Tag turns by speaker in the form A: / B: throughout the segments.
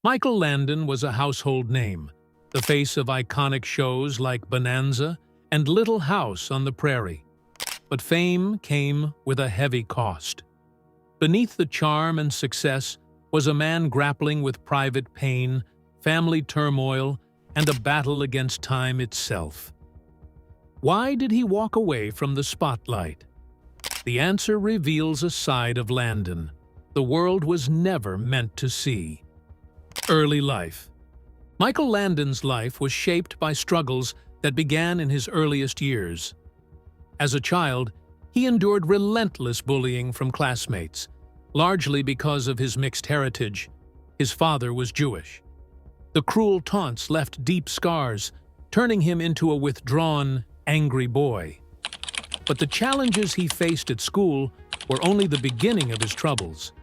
A: Michael Landon was a household name, the face of iconic shows like Bonanza and Little House on the Prairie. But fame came with a heavy cost. Beneath the charm and success was a man grappling with private pain, family turmoil, and a battle against time itself. Why did he walk away from the spotlight? The answer reveals a side of Landon the world was never meant to see. Early life. Michael Landon's life was shaped by struggles that began in his earliest years. As a child, he endured relentless bullying from classmates, largely because of his mixed heritage. His father was Jewish. The cruel taunts left deep scars, turning him into a withdrawn, angry boy. But the challenges he faced at school were only the beginning of his troubles.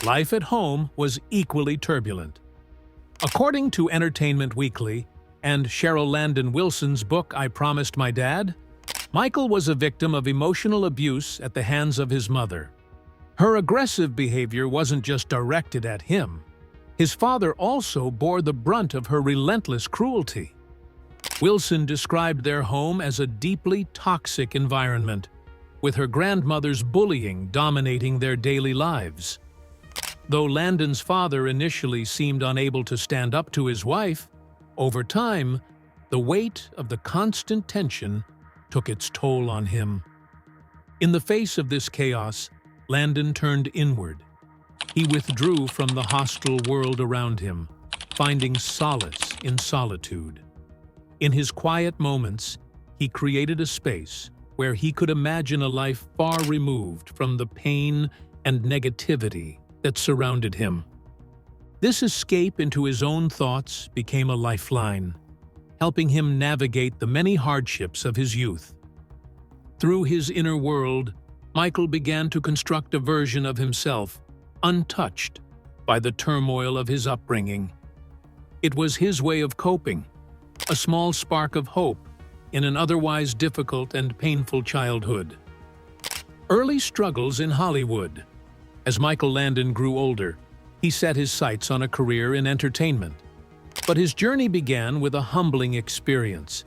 A: Life at home was equally turbulent. According to Entertainment Weekly and Cheryl Landon Wilson's book I Promised My Dad, Michael was a victim of emotional abuse at the hands of his mother. Her aggressive behavior wasn't just directed at him. His father also bore the brunt of her relentless cruelty. Wilson described their home as a deeply toxic environment, with her grandmother's bullying dominating their daily lives. Though Landon's father initially seemed unable to stand up to his wife, over time, the weight of the constant tension took its toll on him. In the face of this chaos, Landon turned inward. He withdrew from the hostile world around him, finding solace in solitude. In his quiet moments, he created a space where he could imagine a life far removed from the pain and negativity that surrounded him. This escape into his own thoughts became a lifeline, helping him navigate the many hardships of his youth. Through his inner world, Michael began to construct a version of himself untouched by the turmoil of his upbringing. It was his way of coping, a small spark of hope in an otherwise difficult and painful childhood. Early struggles in Hollywood. As Michael Landon grew older, he set his sights on a career in entertainment. But his journey began with a humbling experience.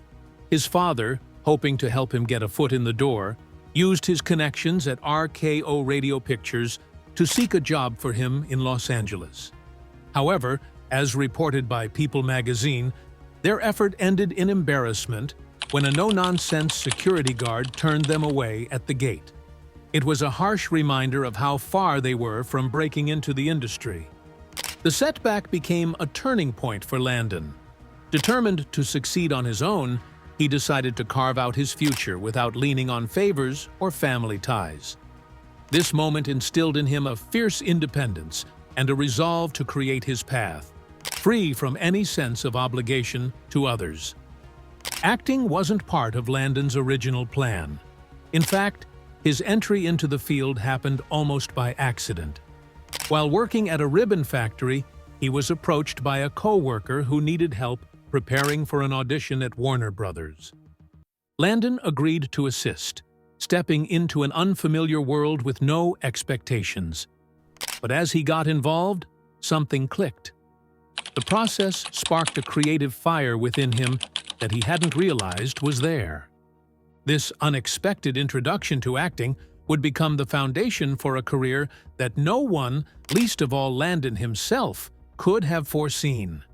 A: His father, hoping to help him get a foot in the door, used his connections at RKO Radio Pictures to seek a job for him in Los Angeles. However, as reported by People magazine, their effort ended in embarrassment when a no-nonsense security guard turned them away at the gate. It was a harsh reminder of how far they were from breaking into the industry. The setback became a turning point for Landon. Determined to succeed on his own, he decided to carve out his future without leaning on favors or family ties. This moment instilled in him a fierce independence and a resolve to create his path, free from any sense of obligation to others. Acting wasn't part of Landon's original plan. In fact, his entry into the field happened almost by accident. While working at a ribbon factory, he was approached by a co-worker who needed help preparing for an audition at Warner Brothers. Landon agreed to assist, stepping into an unfamiliar world with no expectations. But as he got involved, something clicked. The process sparked a creative fire within him that he hadn't realized was there. This unexpected introduction to acting would become the foundation for a career that no one, least of all Landon himself, could have foreseen.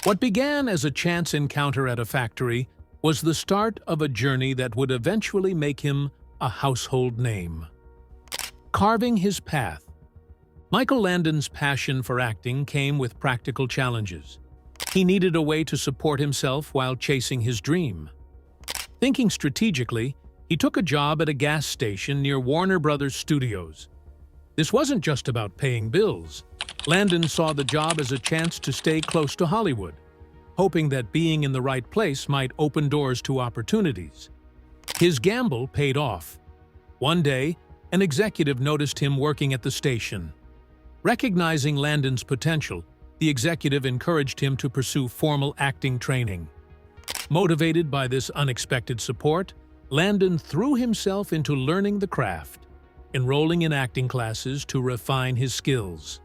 A: What began as a chance encounter at a factory was the start of a journey that would eventually make him a household name. Carving his path. Michael Landon's passion for acting came with practical challenges. He needed a way to support himself while chasing his dream. Thinking strategically, he took a job at a gas station near Warner Brothers Studios. This wasn't just about paying bills. Landon saw the job as a chance to stay close to Hollywood, hoping that being in the right place might open doors to opportunities. His gamble paid off. One day, an executive noticed him working at the station. Recognizing Landon's potential, the executive encouraged him to pursue formal acting training. Motivated by this unexpected support, Landon threw himself into learning the craft, enrolling in acting classes to refine his skills.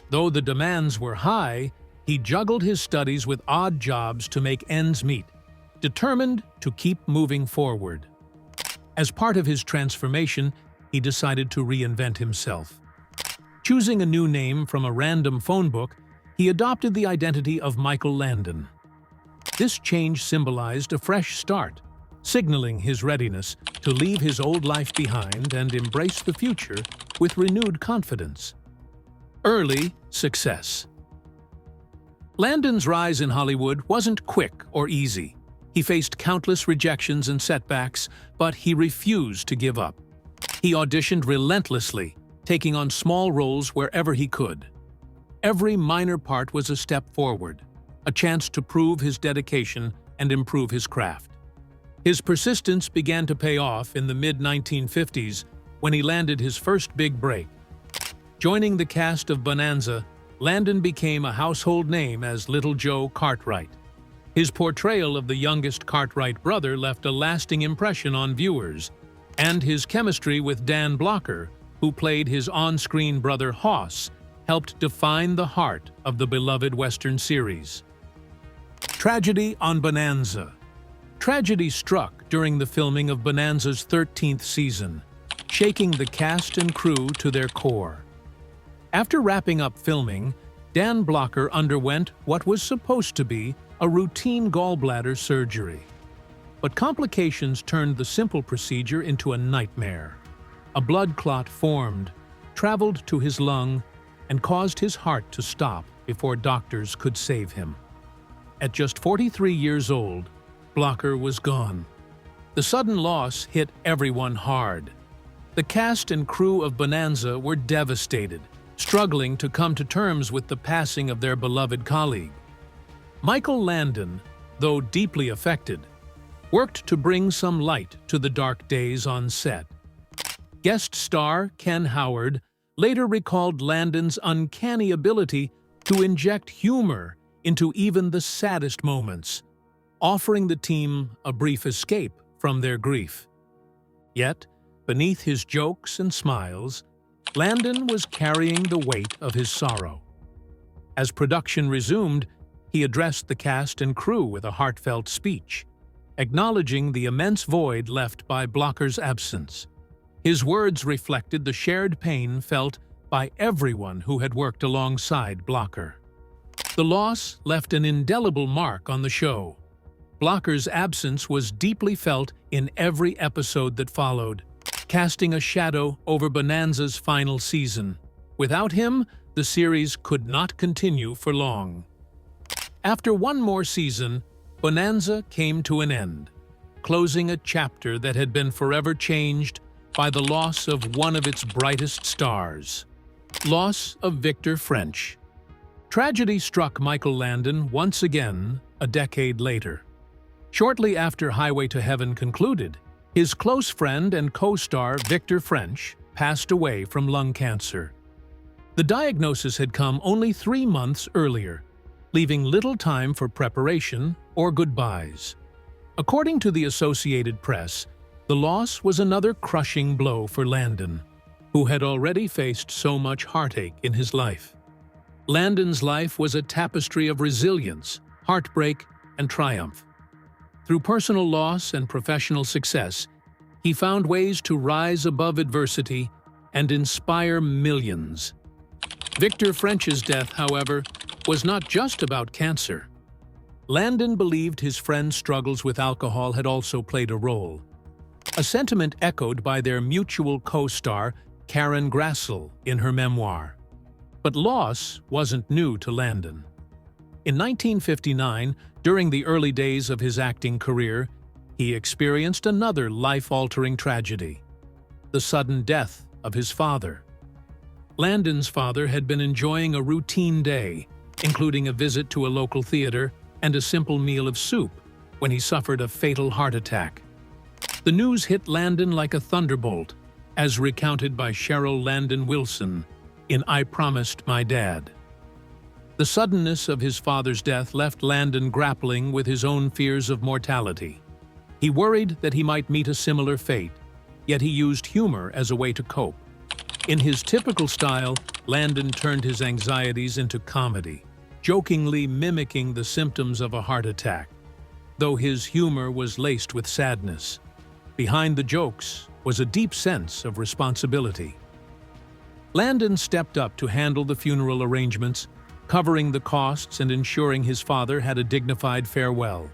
A: Though the demands were high, he juggled his studies with odd jobs to make ends meet, determined to keep moving forward. As part of his transformation, he decided to reinvent himself. Choosing a new name from a random phone book, he adopted the identity of Michael Landon. This change symbolized a fresh start, signaling his readiness to leave his old life behind and embrace the future with renewed confidence. Early success. Landon's rise in Hollywood wasn't quick or easy. He faced countless rejections and setbacks, but he refused to give up. He auditioned relentlessly, taking on small roles wherever he could. Every minor part was a step forward, a chance to prove his dedication and improve his craft. His persistence began to pay off in the mid-1950s when he landed his first big break. Joining the cast of Bonanza, Landon became a household name as Little Joe Cartwright. His portrayal of the youngest Cartwright brother left a lasting impression on viewers, and his chemistry with Dan Blocker, who played his on-screen brother Hoss, helped define the heart of the beloved Western series. Tragedy on Bonanza. Tragedy struck during the filming of Bonanza's 13th season, shaking the cast and crew to their core. After wrapping up filming, Dan Blocker underwent what was supposed to be a routine gallbladder surgery. But complications turned the simple procedure into a nightmare. A blood clot formed, traveled to his lung, and caused his heart to stop before doctors could save him. At just 43 years old, Blocker was gone. The sudden loss hit everyone hard. The cast and crew of Bonanza were devastated, struggling to come to terms with the passing of their beloved colleague. Michael Landon, though deeply affected, worked to bring some light to the dark days on set. Guest star Ken Howard later recalled Landon's uncanny ability to inject humor into even the saddest moments, offering the team a brief escape from their grief. Yet, beneath his jokes and smiles, Landon was carrying the weight of his sorrow. As production resumed, he addressed the cast and crew with a heartfelt speech, acknowledging the immense void left by Blocker's absence. His words reflected the shared pain felt by everyone who had worked alongside Blocker. The loss left an indelible mark on the show. Blocker's absence was deeply felt in every episode that followed, casting a shadow over Bonanza's final season. Without him, the series could not continue for long. After one more season, Bonanza came to an end, closing a chapter that had been forever changed by the loss of one of its brightest stars. Loss of Victor French. Tragedy struck Michael Landon once again a decade later. Shortly after Highway to Heaven concluded, his close friend and co-star Victor French passed away from lung cancer. The diagnosis had come only 3 months earlier, leaving little time for preparation or goodbyes. According to the Associated Press, the loss was another crushing blow for Landon, who had already faced so much heartache in his life. Landon's life was a tapestry of resilience, heartbreak, and triumph. Through personal loss and professional success, he found ways to rise above adversity and inspire millions. Victor French's death, however, was not just about cancer. Landon believed his friend's struggles with alcohol had also played a role, a sentiment echoed by their mutual co-star Karen Grassel in her memoir. But loss wasn't new to Landon. In 1959, during the early days of his acting career, he experienced another life-altering tragedy: the sudden death of his father. Landon's father had been enjoying a routine day, including a visit to a local theater and a simple meal of soup, when he suffered a fatal heart attack. The news hit Landon like a thunderbolt, as recounted by Cheryl Landon Wilson in I Promised My Dad. The suddenness of his father's death left Landon grappling with his own fears of mortality. He worried that he might meet a similar fate, yet he used humor as a way to cope. In his typical style, Landon turned his anxieties into comedy, jokingly mimicking the symptoms of a heart attack, though his humor was laced with sadness. Behind the jokes was a deep sense of responsibility. Landon stepped up to handle the funeral arrangements, covering the costs and ensuring his father had a dignified farewell.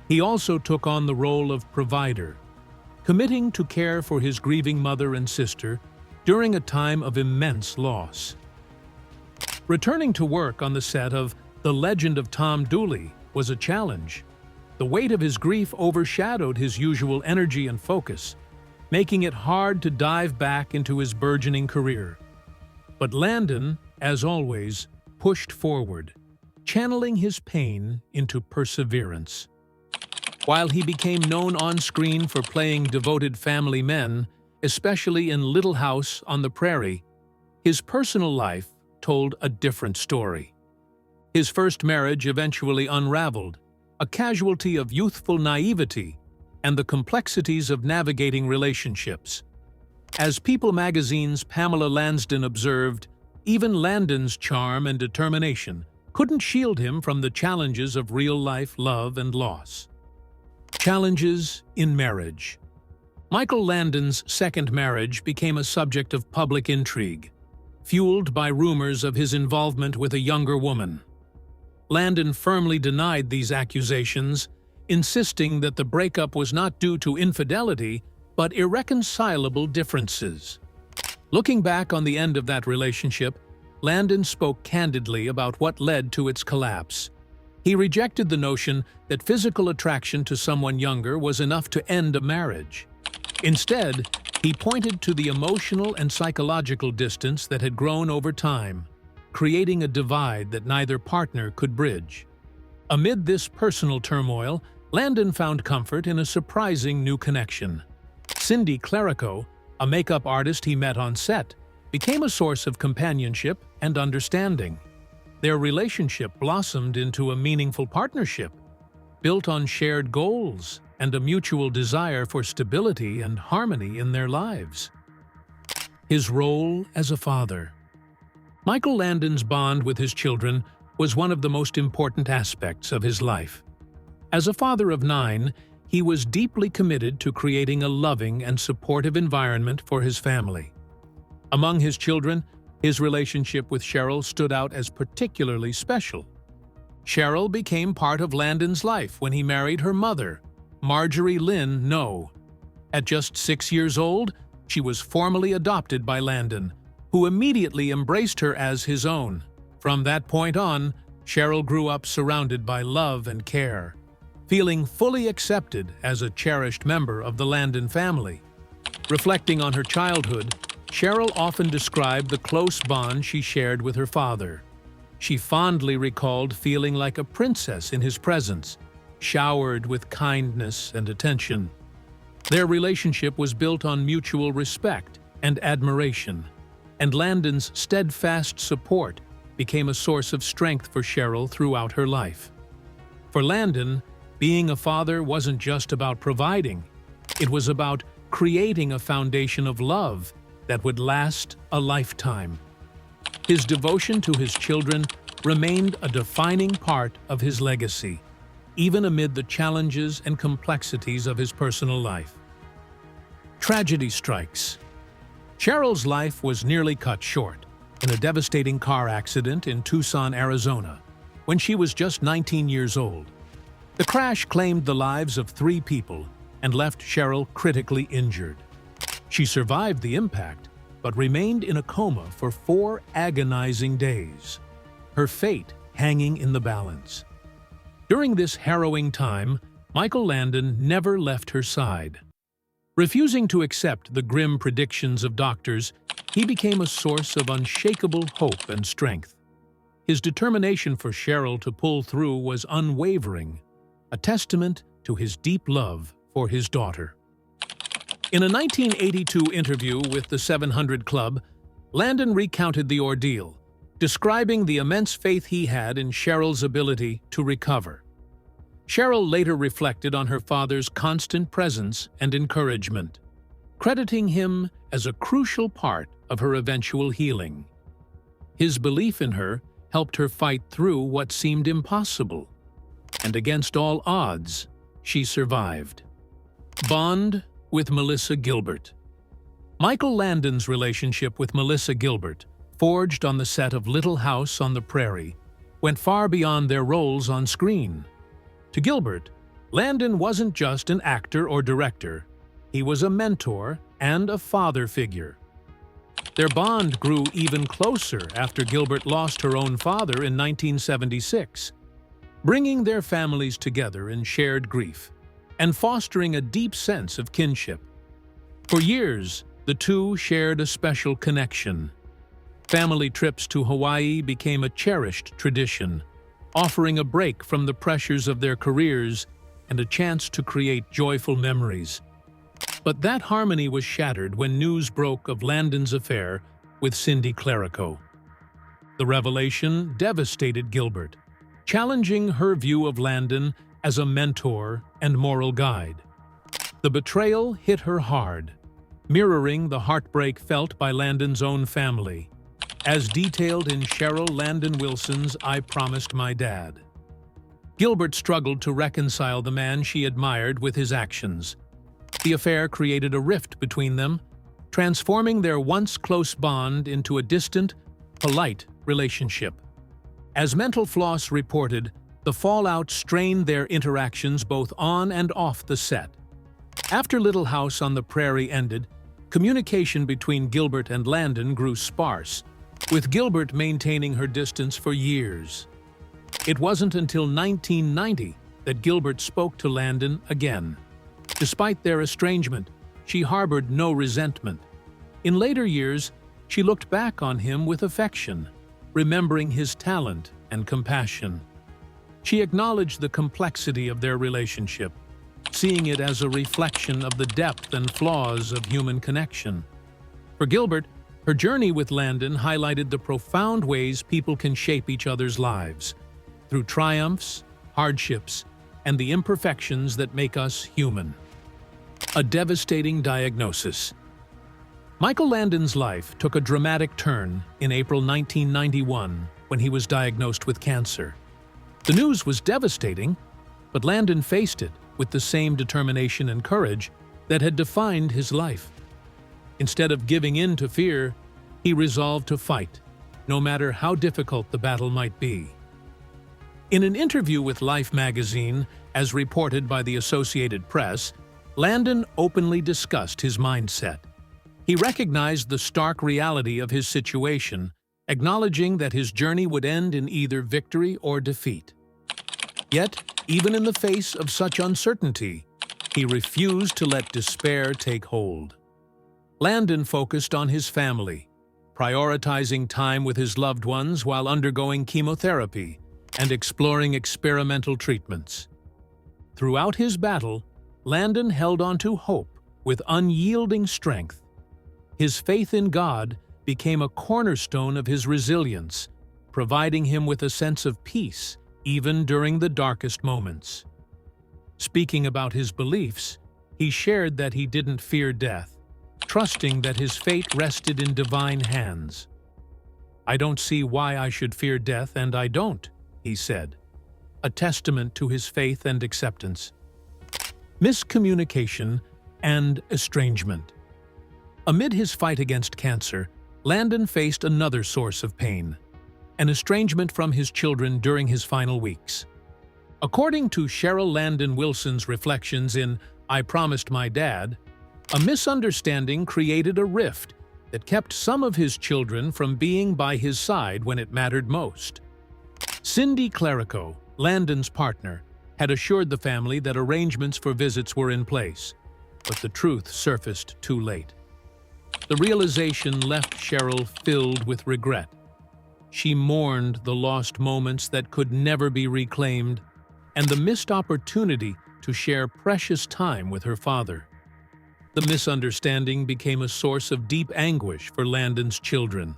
A: He also took on the role of provider, committing to care for his grieving mother and sister during a time of immense loss. Returning to work on the set of The Legend of Tom Dooley was a challenge. The weight of his grief overshadowed his usual energy and focus, making it hard to dive back into his burgeoning career. But Landon, as always, pushed forward, channeling his pain into perseverance. While he became known on screen for playing devoted family men, especially in Little House on the Prairie, his personal life told a different story. His first marriage eventually unraveled, a casualty of youthful naivety and the complexities of navigating relationships. As People magazine's Pamela Lansden observed, even Landon's charm and determination couldn't shield him from the challenges of real-life love and loss. Challenges in marriage. Michael Landon's second marriage became a subject of public intrigue, fueled by rumors of his involvement with a younger woman. Landon firmly denied these accusations, insisting that the breakup was not due to infidelity, but irreconcilable differences. Looking back on the end of that relationship, Landon spoke candidly about what led to its collapse. He rejected the notion that physical attraction to someone younger was enough to end a marriage. Instead, he pointed to the emotional and psychological distance that had grown over time, creating a divide that neither partner could bridge. Amid this personal turmoil, Landon found comfort in a surprising new connection. Cindy Clerico, a makeup artist he met on set, became a source of companionship and understanding. Their relationship blossomed into a meaningful partnership, built on shared goals and a mutual desire for stability and harmony in their lives. His role as a father. Michael Landon's bond with his children was one of the most important aspects of his life. As a father of 9, he was deeply committed to creating a loving and supportive environment for his family. Among his children, his relationship with Cheryl stood out as particularly special. Cheryl became part of Landon's life when he married her mother, Marjorie Lynn No. At just 6 years old, she was formally adopted by Landon, who immediately embraced her as his own. From that point on, Cheryl grew up surrounded by love and care, feeling fully accepted as a cherished member of the Landon family. Reflecting on her childhood, Cheryl often described the close bond she shared with her father. She fondly recalled feeling like a princess in his presence, showered with kindness and attention. Their relationship was built on mutual respect and admiration, and Landon's steadfast support became a source of strength for Cheryl throughout her life. For Landon, being a father wasn't just about providing. It was about creating a foundation of love that would last a lifetime. His devotion to his children remained a defining part of his legacy, even amid the challenges and complexities of his personal life. Tragedy strikes. Cheryl's life was nearly cut short in a devastating car accident in Tucson, Arizona, when she was just 19 years old. The crash claimed the lives of 3 people and left Cheryl critically injured. She survived the impact, but remained in a coma for 4 agonizing days, her fate hanging in the balance. During this harrowing time, Michael Landon never left her side. Refusing to accept the grim predictions of doctors, he became a source of unshakable hope and strength. His determination for Cheryl to pull through was unwavering, a testament to his deep love for his daughter. In a 1982 interview with the 700 Club, Landon recounted the ordeal, describing the immense faith he had in Cheryl's ability to recover. Cheryl later reflected on her father's constant presence and encouragement, crediting him as a crucial part of her eventual healing. His belief in her helped her fight through what seemed impossible. And against all odds, she survived. Bond with Melissa Gilbert. Michael Landon's relationship with Melissa Gilbert, forged on the set of Little House on the Prairie, went far beyond their roles on screen. To Gilbert, Landon wasn't just an actor or director. He was a mentor and a father figure. Their bond grew even closer after Gilbert lost her own father in 1976, bringing their families together in shared grief and fostering a deep sense of kinship. For years, the two shared a special connection. Family trips to Hawaii became a cherished tradition, offering a break from the pressures of their careers and a chance to create joyful memories. But that harmony was shattered when news broke of Landon's affair with Cindy Clerico. The revelation devastated Gilbert, challenging her view of Landon as a mentor and moral guide. The betrayal hit her hard, mirroring the heartbreak felt by Landon's own family, as detailed in Cheryl Landon Wilson's I Promised My Dad. Gilbert struggled to reconcile the man she admired with his actions. The affair created a rift between them, transforming their once close bond into a distant, polite relationship. As Mental Floss reported, the fallout strained their interactions both on and off the set. After Little House on the Prairie ended, communication between Gilbert and Landon grew sparse, with Gilbert maintaining her distance for years. It wasn't until 1990 that Gilbert spoke to Landon again. Despite their estrangement, she harbored no resentment. In later years, she looked back on him with affection, remembering his talent and compassion. She acknowledged the complexity of their relationship, seeing it as a reflection of the depth and flaws of human connection. For Gilbert, her journey with Landon highlighted the profound ways people can shape each other's lives, through triumphs, hardships, and the imperfections that make us human. A devastating diagnosis. Michael Landon's life took a dramatic turn in April 1991 when he was diagnosed with cancer. The news was devastating, but Landon faced it with the same determination and courage that had defined his life. Instead of giving in to fear, he resolved to fight, no matter how difficult the battle might be. In an interview with Life magazine, as reported by the Associated Press, Landon openly discussed his mindset. He recognized the stark reality of his situation, acknowledging that his journey would end in either victory or defeat. Yet, even in the face of such uncertainty, he refused to let despair take hold. Landon focused on his family, prioritizing time with his loved ones while undergoing chemotherapy and exploring experimental treatments. Throughout his battle, Landon held on to hope with unyielding strength. His faith in God became a cornerstone of his resilience, providing him with a sense of peace even during the darkest moments. Speaking about his beliefs, he shared that he didn't fear death, trusting that his fate rested in divine hands. "I don't see why I should fear death, and I don't," he said, a testament to his faith and acceptance. Miscommunication and estrangement. Amid his fight against cancer, Landon faced another source of pain: an estrangement from his children during his final weeks. According to Cheryl Landon Wilson's reflections in I Promised My Dad, a misunderstanding created a rift that kept some of his children from being by his side when it mattered most. Cindy Clerico, Landon's partner, had assured the family that arrangements for visits were in place, but the truth surfaced too late. The realization left Cheryl filled with regret. She mourned the lost moments that could never be reclaimed and the missed opportunity to share precious time with her father. The misunderstanding became a source of deep anguish for Landon's children,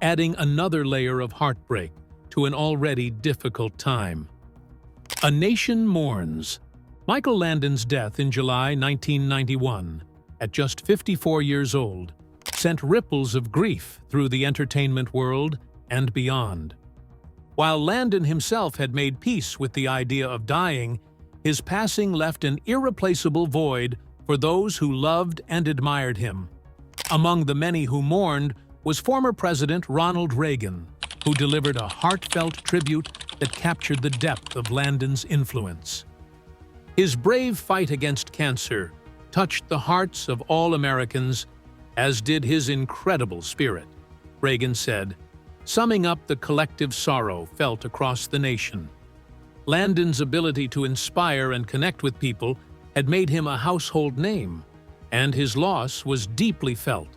A: adding another layer of heartbreak to an already difficult time. A nation mourns. Michael Landon's death in July 1991, at just 54 years old, sent ripples of grief through the entertainment world and beyond. While Landon himself had made peace with the idea of dying, his passing left an irreplaceable void for those who loved and admired him. Among the many who mourned was former President Ronald Reagan, who delivered a heartfelt tribute that captured the depth of Landon's influence. His brave fight against cancer touched the hearts of all Americans, as did his incredible spirit, Reagan said, summing up the collective sorrow felt across the nation. Landon's ability to inspire and connect with people had made him a household name, and his loss was deeply felt.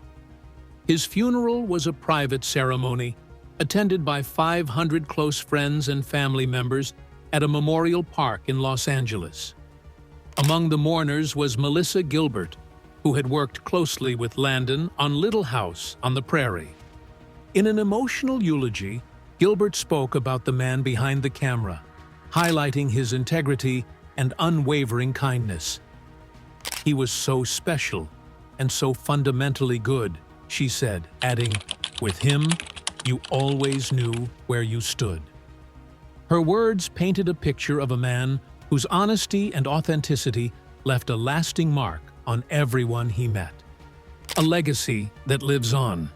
A: His funeral was a private ceremony, attended by 500 close friends and family members at a memorial park in Los Angeles. Among the mourners was Melissa Gilbert, who had worked closely with Landon on Little House on the Prairie. In an emotional eulogy, Gilbert spoke about the man behind the camera, highlighting his integrity and unwavering kindness. "He was so special and so fundamentally good," she said, adding, "With him, you always knew where you stood." Her words painted a picture of a man whose honesty and authenticity left a lasting mark on everyone he met. A legacy that lives on.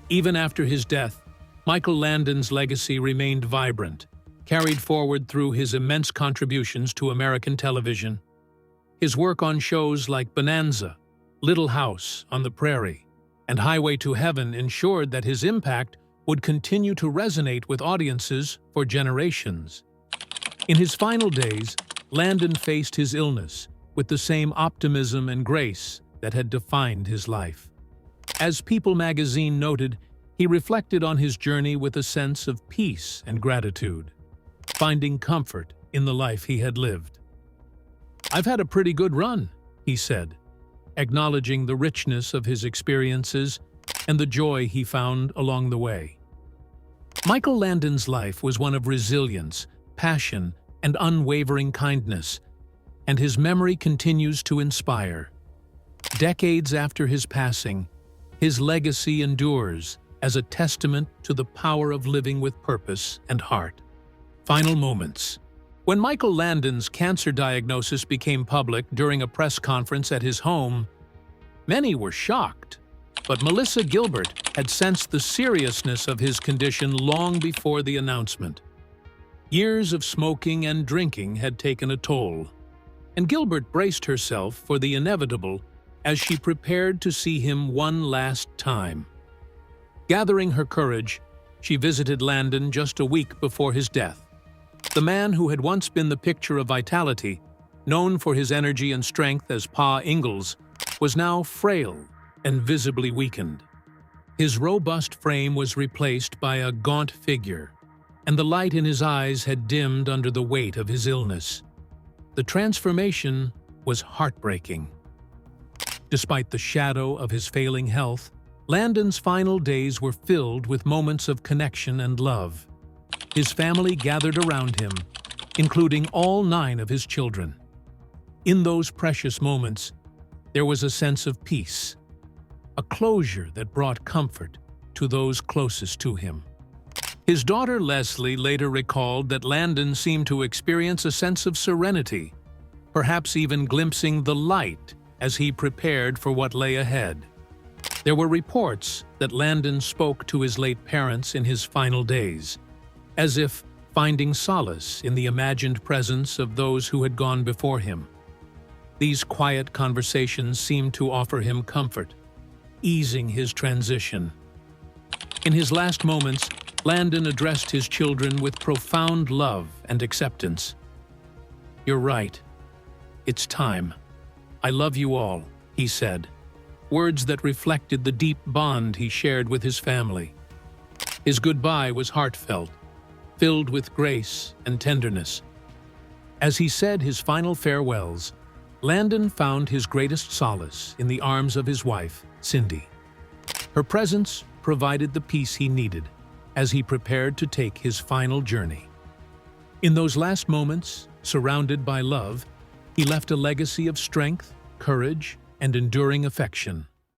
A: Even after his death, Michael Landon's legacy remained vibrant, carried forward through his immense contributions to American television. His work on shows like Bonanza, Little House on the Prairie, and Highway to Heaven ensured that his impact would continue to resonate with audiences for generations. In his final days, Landon faced his illness with the same optimism and grace that had defined his life. As People magazine noted, he reflected on his journey with a sense of peace and gratitude, finding comfort in the life he had lived. "I've had a pretty good run," he said, acknowledging the richness of his experiences and the joy he found along the way. Michael Landon's life was one of resilience, passion, and unwavering kindness, and his memory continues to inspire. Decades after his passing, his legacy endures as a testament to the power of living with purpose and heart. Final moments. When Michael Landon's cancer diagnosis became public during a press conference at his home, many were shocked, but Melissa Gilbert had sensed the seriousness of his condition long before the announcement. Years of smoking and drinking had taken a toll, and Gilbert braced herself for the inevitable as she prepared to see him one last time. Gathering her courage, she visited Landon just a week before his death. The man who had once been the picture of vitality, known for his energy and strength as Pa Ingalls, was now frail and visibly weakened. His robust frame was replaced by a gaunt figure, and the light in his eyes had dimmed under the weight of his illness. The transformation was heartbreaking. Despite the shadow of his failing health, Landon's final days were filled with moments of connection and love. His family gathered around him, including all 9 of his children. In those precious moments, there was a sense of peace, a closure that brought comfort to those closest to him. His daughter Leslie later recalled that Landon seemed to experience a sense of serenity, perhaps even glimpsing the light as he prepared for what lay ahead. There were reports that Landon spoke to his late parents in his final days, as if finding solace in the imagined presence of those who had gone before him. These quiet conversations seemed to offer him comfort, easing his transition. In his last moments, Landon addressed his children with profound love and acceptance. "You're right. It's time. I love you all," he said, words that reflected the deep bond he shared with his family. His goodbye was heartfelt, filled with grace and tenderness. As he said his final farewells, Landon found his greatest solace in the arms of his wife, Cindy. Her presence provided the peace he needed as he prepared to take his final journey. In those last moments, surrounded by love, he left a legacy of strength, courage, and enduring affection.